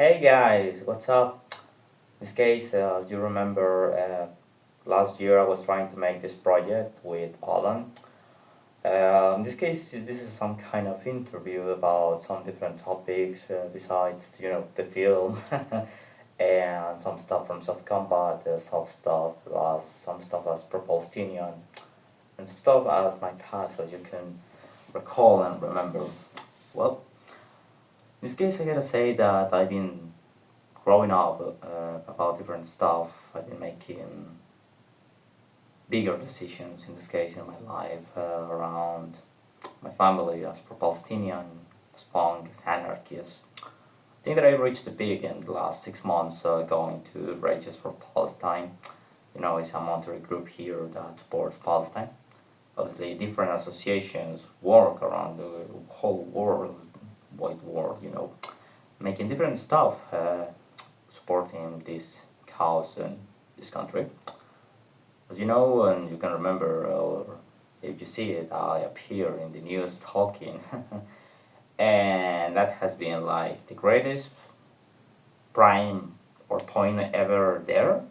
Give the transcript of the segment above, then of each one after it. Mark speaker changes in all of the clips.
Speaker 1: Hey guys, what's up? In this case, as you remember, last year I was trying to make this project with Alan. In this case, this is some kind of interview about some different topics besides, the film and some stuff from Softcombat, soft stuff, some stuff as pro-Palestinian, and some stuff as my past, as you can recall and remember. Well, in this case, I gotta say that I've been growing up about different stuff. I've been making bigger decisions, in this case, in my life around my family as pro-Palestinian, as punk, as anarchist. I think that I reached the peak in the last 6 months going to Rages for Palestine. It's a monetary group here that supports Palestine. Obviously, different associations work around the whole world, wide world, making different stuff, supporting this cause in this country. As you know, and you can remember, or if you see it, I appear in the news talking, and that has been like the greatest prime or point ever there.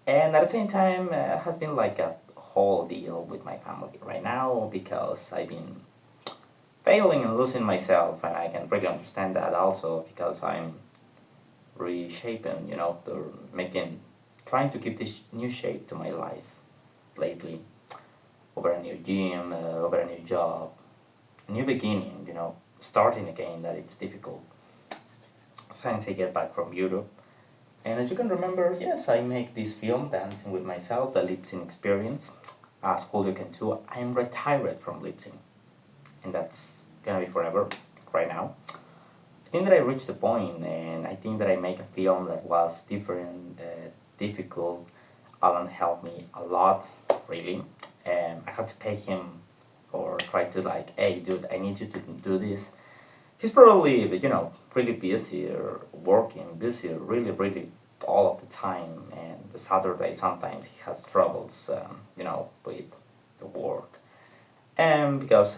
Speaker 1: And at the same time, has been like a whole deal with my family right now because I've been failing and losing myself, and I can really understand that also because I'm reshaping, trying to keep this new shape to my life lately over a new gym, over a new job, a new beginning, starting again that it's difficult since I get back from Europe. And as you can remember, yes, I make this film, Dancing with Myself, the lip sync experience. As all you can do, I'm retired from lip sync. And that's gonna be forever, right now. I think that I reached the point, and I think that I make a film that was different, difficult. Alan helped me a lot, really. I had to pay him or try to like, hey, dude, I need you to do this. He's probably, really busy or working, busy, really, really all of the time. And the Saturday sometimes he has troubles, with the work. And because,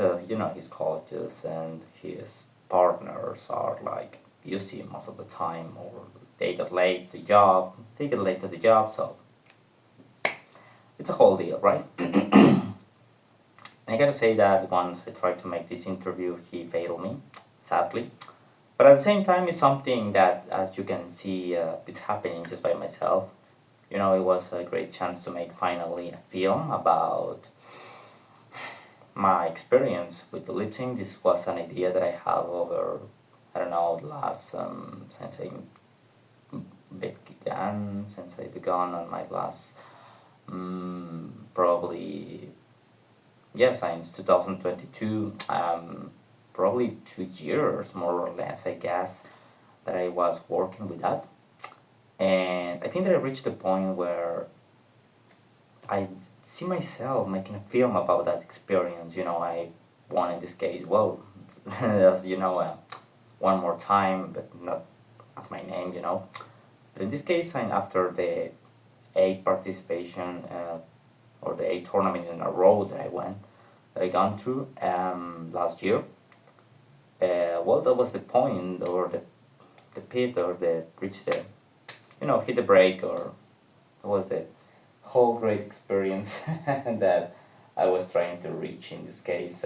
Speaker 1: his colleges and his partners are like busy most of the time, or they get late to the job, so it's a whole deal, right? I gotta say that once I tried to make this interview, he failed me, sadly. But at the same time, it's something that, as you can see, it's happening just by myself. It was a great chance to make finally a film about my experience with the lip sync. This was an idea that I have over, I don't know, the last, since I began on my last, probably, yes, since 2022, probably 2 years, more or less, I guess, that I was working with that. And I think that I reached the point where I see myself making a film about that experience. I want, in this case, well, as one more time, but not as my name, But in this case, after the 8 participation, or the 8 tournament in a row that I gone through last year. Well, that was the point, or the pit, or the reach the, hit the break, or that was the whole great experience that I was trying to reach. In this case,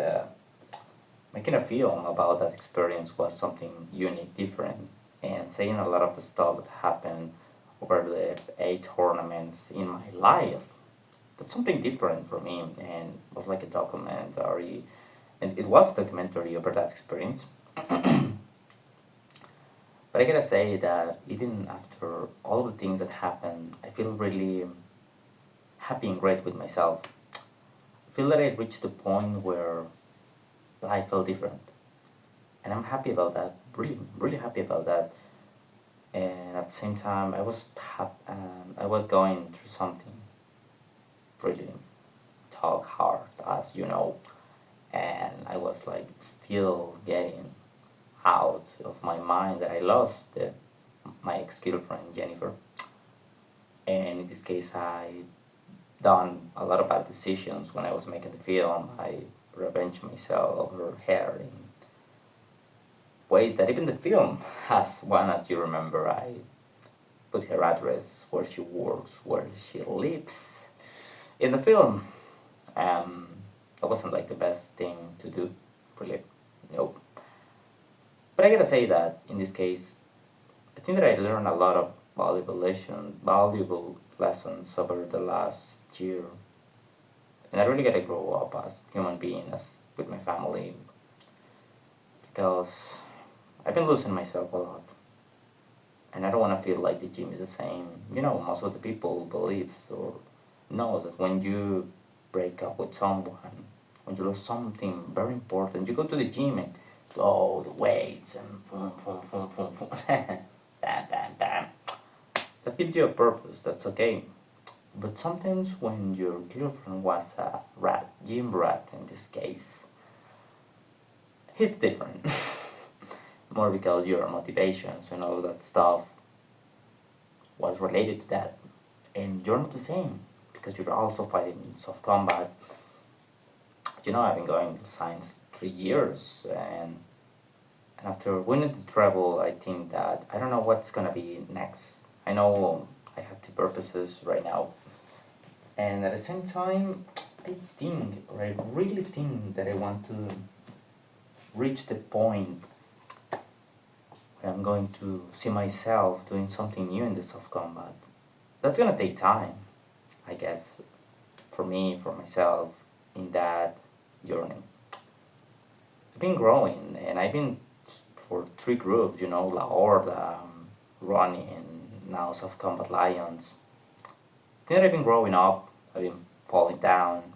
Speaker 1: making a film about that experience was something unique, different, and saying a lot of the stuff that happened over the 8 tournaments in my life. That's something different for me, and it was like a documentary, and it was a documentary over that experience. But I gotta say that even after all the things that happened, I feel really happy and great with myself. I feel that I reached the point where life felt different, and I'm happy about that. Really, really happy about that. And at the same time, I was going through something really tough, hard, as you know, and I was like still getting out of my mind that I lost my ex-girlfriend Jennifer. And in this case, I done a lot of bad decisions when I was making the film. I revenged myself over her ways that even the film has one, as you remember. I put her address, where she works, where she lives in the film. Um, that wasn't like the best thing to do, really. Nope. But I gotta say that in this case, I think that I learned a lot of valuable lessons over the last year, and I really gotta grow up as a human being, as with my family, because I've been losing myself a lot, and I don't want to feel like the gym is the same. You know, most of the people believes or knows that when you break up with someone, when you lose something very important, you go to the gym and go the weights and boom, boom, boom, boom, boom, bam, bam, bam. That gives you a purpose. That's okay. But sometimes when your girlfriend was a rat, gym rat in this case, it's different. More because your motivations and all that stuff was related to that. And you're not the same because you're also fighting in soft combat. You know, I've been going to science 3 years, and after winning the treble, I think that I don't know what's gonna be next. I know I have two purposes right now, and at the same time, I really think that I want to reach the point where I'm going to see myself doing something new in the soft combat. That's gonna take time, I guess, for me, for myself, in that journey. I've been growing, and I've been for three groups, you know, La Horda, Ronnie, and now Soft Combat Lions. I think that I've been growing up, I've been falling down.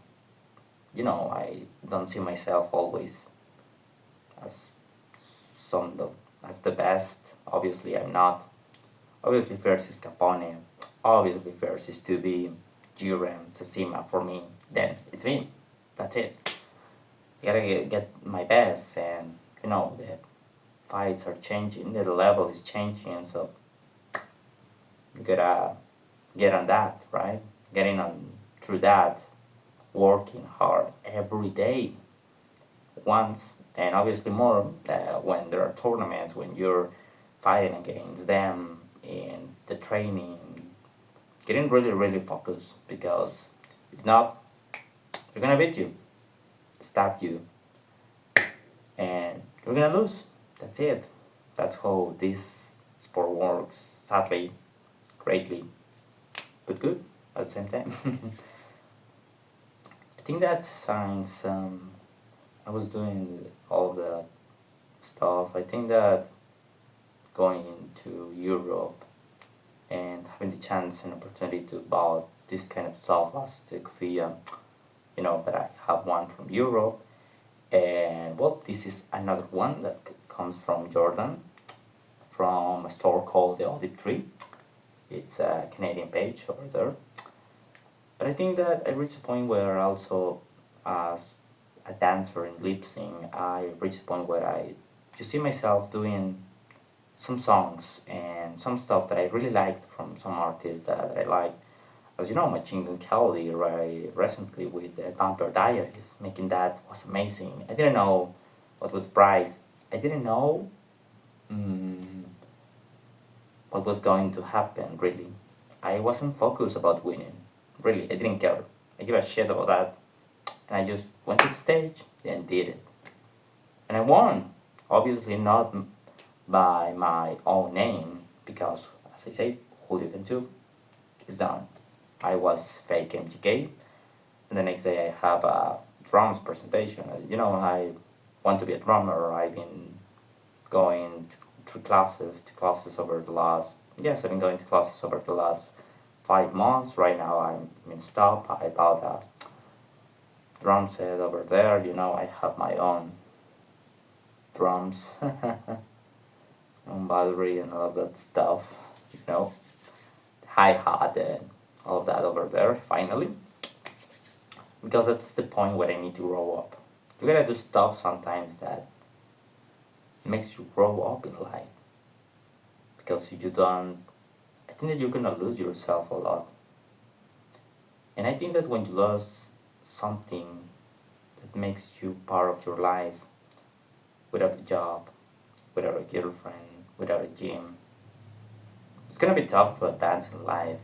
Speaker 1: You know, I don't see myself always as some as the best. Obviously, I'm not. Obviously, first is Capone. Obviously, first is to be Jiren, Tsushima for me. Then it's me. That's it. I gotta get my best, and you know, the fights are changing, the level is changing, so you gotta get on that, right? Getting on through that, working hard every day, once, and obviously more when there are tournaments, when you're fighting against them in the training, getting really, really focused, because if not, they're gonna beat you, stab you, and you're gonna lose. That's it. That's how this sport works, sadly, greatly, but good at the same time. I think that since I was doing all the stuff, I think that going to Europe and having the chance and opportunity to buy this kind of stuff last via, you know, that I have one from Europe, and well, this is another one that comes from Jordan, from a store called the Olive Tree. It's a Canadian page over there. But I think that I reached a point where also, as a dancer in lip sync, I reached a point where I just see myself doing some songs and some stuff that I really liked from some artists that I liked. As you know, Machine Gun Kelly, right, recently with the Vampire Diaries, making that was amazing. I didn't know what was prize. I didn't know what was going to happen, really. I wasn't focused about winning. Really, I didn't care. I give a shit about that. And I just went to the stage and did it. And I won. Obviously not by my own name, because, as I said, Julio Cantu is done. I was fake MGK, and the next day I have a drums presentation. As you know, I want to be a drummer. I've been going to classes over the last, yes, I've been going to classes over the last 5 months. Right now I'm in stop. I bought a drum set over there. You know, I have my own drums, own battery and all of that stuff. You know, hi-hat and all of that over there, finally. Because that's the point where I need to grow up. You gotta do stuff sometimes that makes you grow up in life. Because if you don't, I think that you're gonna lose yourself a lot. And I think that when you lose something that makes you part of your life, without a job, without a girlfriend, without a gym. It's gonna be tough to advance in life.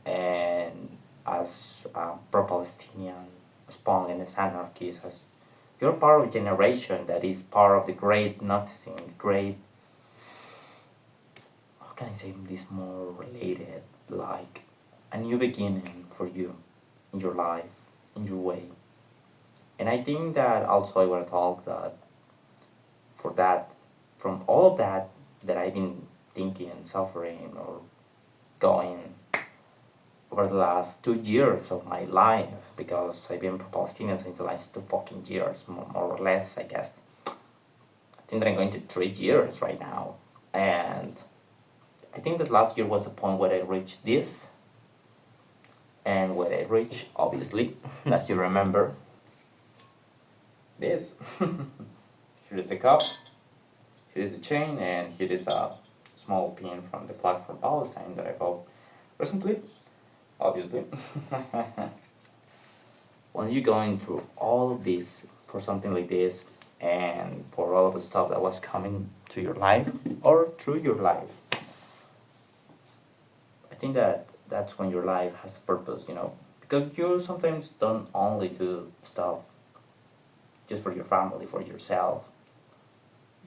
Speaker 1: And as a pro-Palestinian, spawn as anarchist, as you're part of a generation that is part of the great noticing, the great, how can I say this more related, like a new beginning for you in your life, in your way. And I think that also I want to talk that for that, from all of that that I've been thinking and suffering or going over the last 2 years of my life, because I've been Palestinian since the last 2 fucking years, more or less, I guess. I think that I'm going to 3 years right now. And I think that last year was the point where I reached this. And where I reached, obviously, as you remember, this. Here is the cup, here is the chain, and here is a small pin from the flag from Palestine that I bought recently, obviously. Once you're going through all of this for something like this, and for all of the stuff that was coming to your life or through your life, I think that that's when your life has a purpose, because you sometimes don't only do stuff just for your family, for yourself.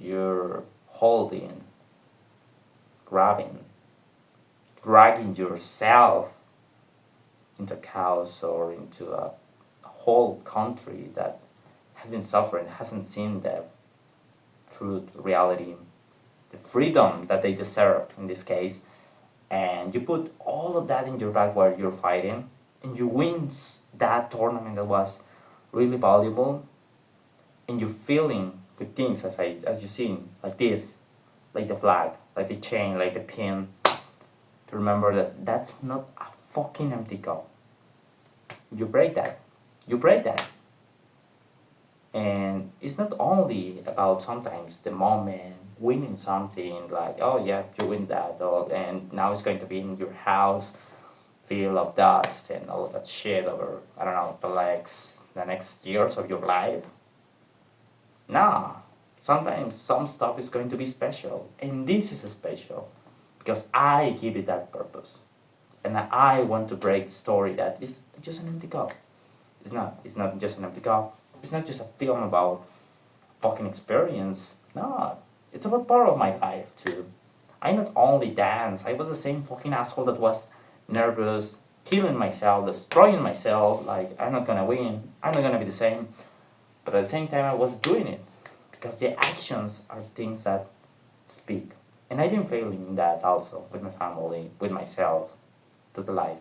Speaker 1: You're holding, grabbing, dragging yourself into a chaos or into a whole country that has been suffering, hasn't seen the truth, reality, the freedom that they deserve in this case, and you put all of that in your back while you're fighting, and you win that tournament that was really valuable, and you're feeling with things as you seen, like this, like the flag, like the chain, like the pin, to remember that that's not a fucking empty cup. You break that. You break that. And it's not only about sometimes the moment, winning something, like, oh yeah, you win that, and now it's going to be in your house, full of dust and all of that shit over, I don't know, the next years of your life. Nah, sometimes some stuff is going to be special, and this is special because I give it that purpose, and I want to break the story that it's just an empty cup. It's not. It's not just an empty cup. It's not just a film about fucking experience. No, it's about part of my life too. I not only dance. I was the same fucking asshole that was nervous, killing myself, destroying myself. Like, I'm not gonna win. I'm not gonna be the same. But at the same time, I was doing it because the actions are things that speak. And I've been failing in that also with my family, with myself, to the life.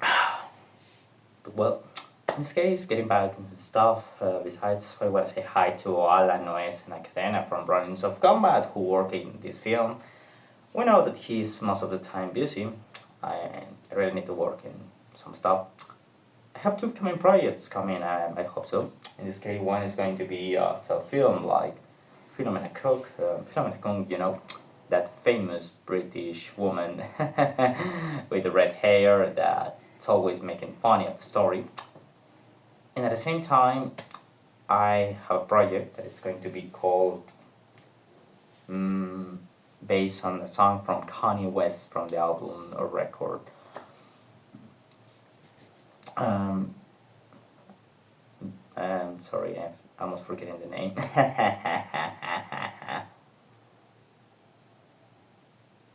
Speaker 1: But well, in this case, getting back into the stuff, besides, I want to say hi to Alan, Noes, and Akadena from running Softcombat who work in this film. We know that he's most of the time busy, and I really need to work in some stuff. I have two coming projects coming, I hope so. In this case, one is going to be a self-film, like Philomena Cook, that famous British woman with the red hair that's always making funny of the story. And at the same time, I have a project that is going to be called, based on a song from Kanye West from the album or record. Sorry, I'm almost forgetting the name.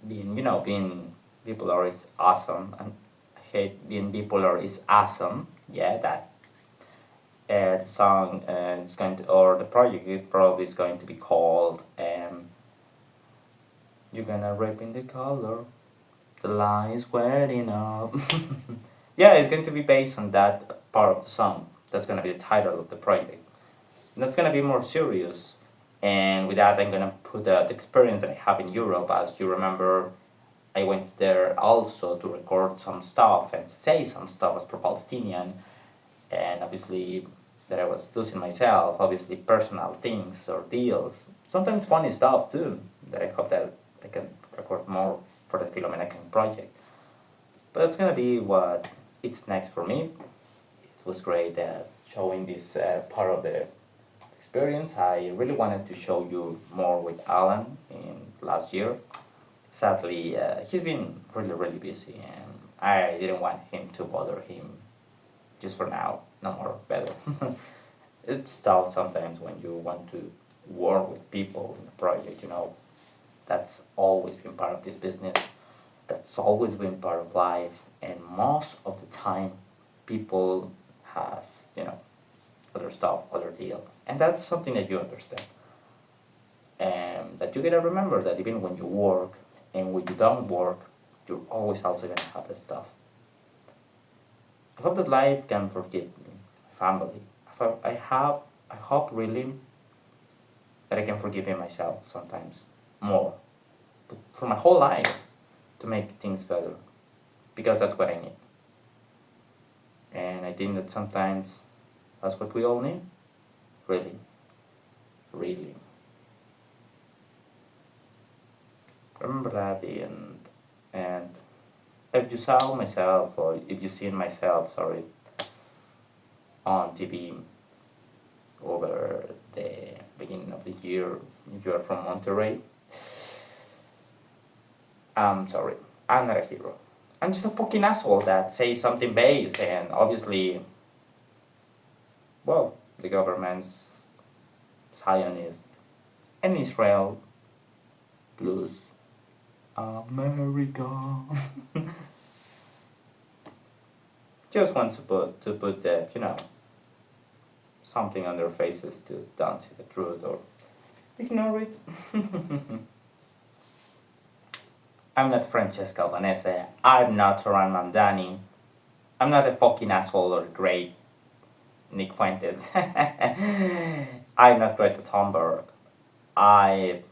Speaker 1: Being bipolar is awesome, and I hate being bipolar is awesome. Yeah, that. The song is going to, or the project, it probably is going to be called "You're Gonna Rip in the Color." The line is wetting up. Yeah, it's going to be based on that part of the song. That's going to be the title of the project. And that's going to be more serious. And with that, I'm going to put the experience that I have in Europe. As you remember, I went there also to record some stuff and say some stuff as pro-Palestinian. And obviously, that I was losing myself. Obviously, personal things or deals. Sometimes funny stuff too. That I hope that I can record more for the Philomena project. But that's gonna be what it's next for me. It was great showing this part of the experience. I really wanted to show you more with Alan in last year. Sadly, he's been really busy, and I didn't want him to bother him just for now. No more, better. It's tough sometimes when you want to work with people in a project, you know. That's always been part of this business. That's always been part of life, and most of the time, people has, you know, other stuff, other deal, and that's something that you understand, and that you gotta remember that even when you work and when you don't work, you're always also gonna have that stuff. I hope that life can forgive me, my family. I hope really that I can forgive myself sometimes more, but for my whole life to make things better, because that's what I need. And I think that sometimes that's what we all need. Really. Really. Remember that, and if you saw myself, or if you seen myself, sorry, on TV over the beginning of the year, if you are from Monterrey, I'm sorry, I'm not a hero. I'm just a fucking asshole that says something base, and obviously, well, the government's Zionist and Israel plus America just wants to put the, you know, something on their faces to don't see the truth or ignore it. I'm not Francesca Albanese. I'm not Zoran Mamdani. I'm not a fucking asshole or great Nick Fuentes. I'm not Greta Thunberg. I'm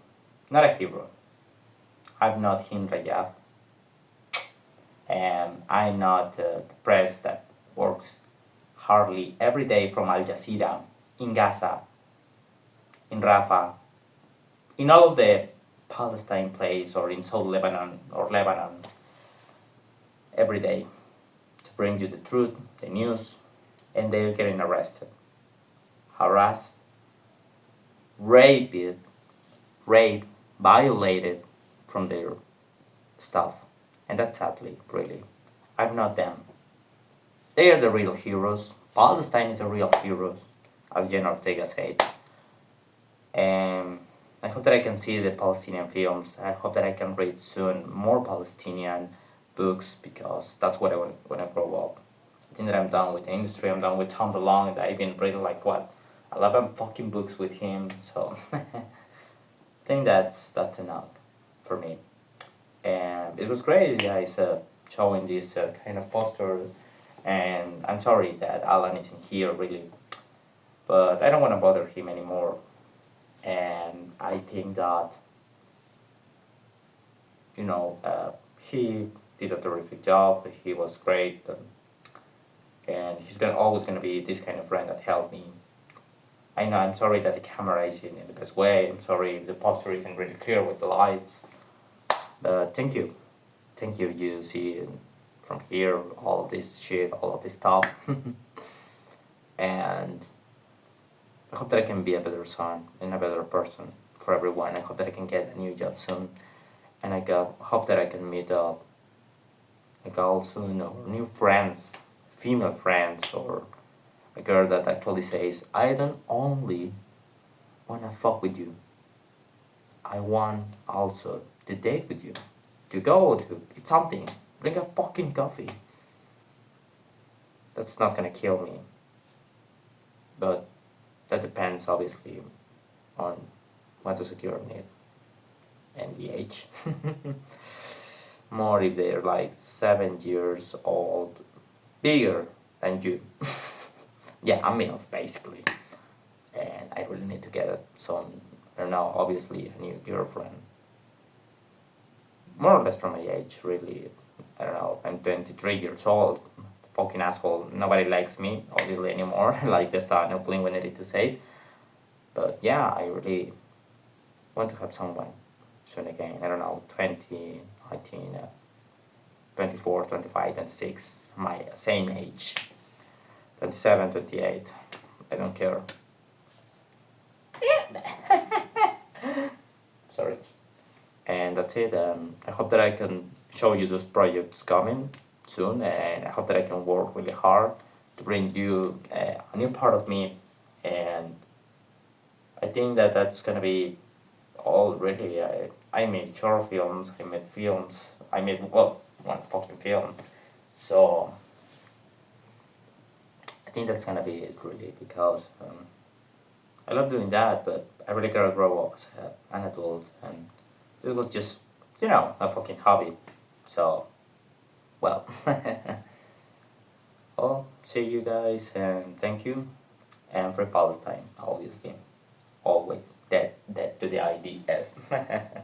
Speaker 1: not a hero. I'm not Hind Rajab. And I'm not the press that works hardly every day from Al Jazeera, in Gaza, in Rafah, in all of the Palestine place, or in South Lebanon or Lebanon, every day to bring you the truth, the news, and they're getting arrested, harassed, raped, violated from their stuff. And that's sadly, really. I'm not them. They are the real heroes. Palestine is the real heroes, as Jen Ortega said. And I hope that I can see the Palestinian films. I hope that I can read soon more Palestinian books, because that's what I want when I grow up. I think that I'm done with the industry. I'm done with Tom DeLonge. I've been reading like what, 11 fucking books with him. So I think that's enough for me. And it was great, guys, showing this kind of poster. And I'm sorry that Alan isn't here, really, but I don't want to bother him anymore. And I think that, you know, he did a terrific job. He was great, and he's always gonna be this kind of friend that helped me. I know, I'm sorry that the camera isn't in the best way. I'm sorry the poster isn't really clear with the lights. But thank you. You see from here all of this shit, all of this stuff. And I hope that I can be a better son and a better person for everyone. I hope that I can get a new job soon. And hope that I can meet a girl soon, or new friends, female friends, or a girl that actually says, I don't only wanna fuck with you, I want also to date with you, to go to eat something, drink a fucking coffee. That's not gonna kill me, but that depends obviously on what does a girl need and the age. More if they're like 7 years old, bigger than you. Yeah, I'm MILF basically, and I really need to get some, I don't know, obviously a new girlfriend. More or less from my age, really. I don't know, I'm 23 years old. Fucking asshole. Nobody likes me, obviously, anymore. Like the son of Blink-182 to say. But yeah, I really want to have someone soon again. I don't know, 20, 19, 24, 25, 26, my same age. 27, 28. I don't care. Sorry. And that's it. I hope that I can show you those projects coming soon, and I hope that I can work really hard to bring you a new part of me. And I think that that's gonna be all really. I made short films, I made films, I made, well, one fucking film. So I think that's gonna be it really, because I love doing that, but I really gotta grow up as an adult, and this was just, a fucking hobby. So, well, well, see you guys, and thank you, and for Palestine, obviously, always dead to the IDF.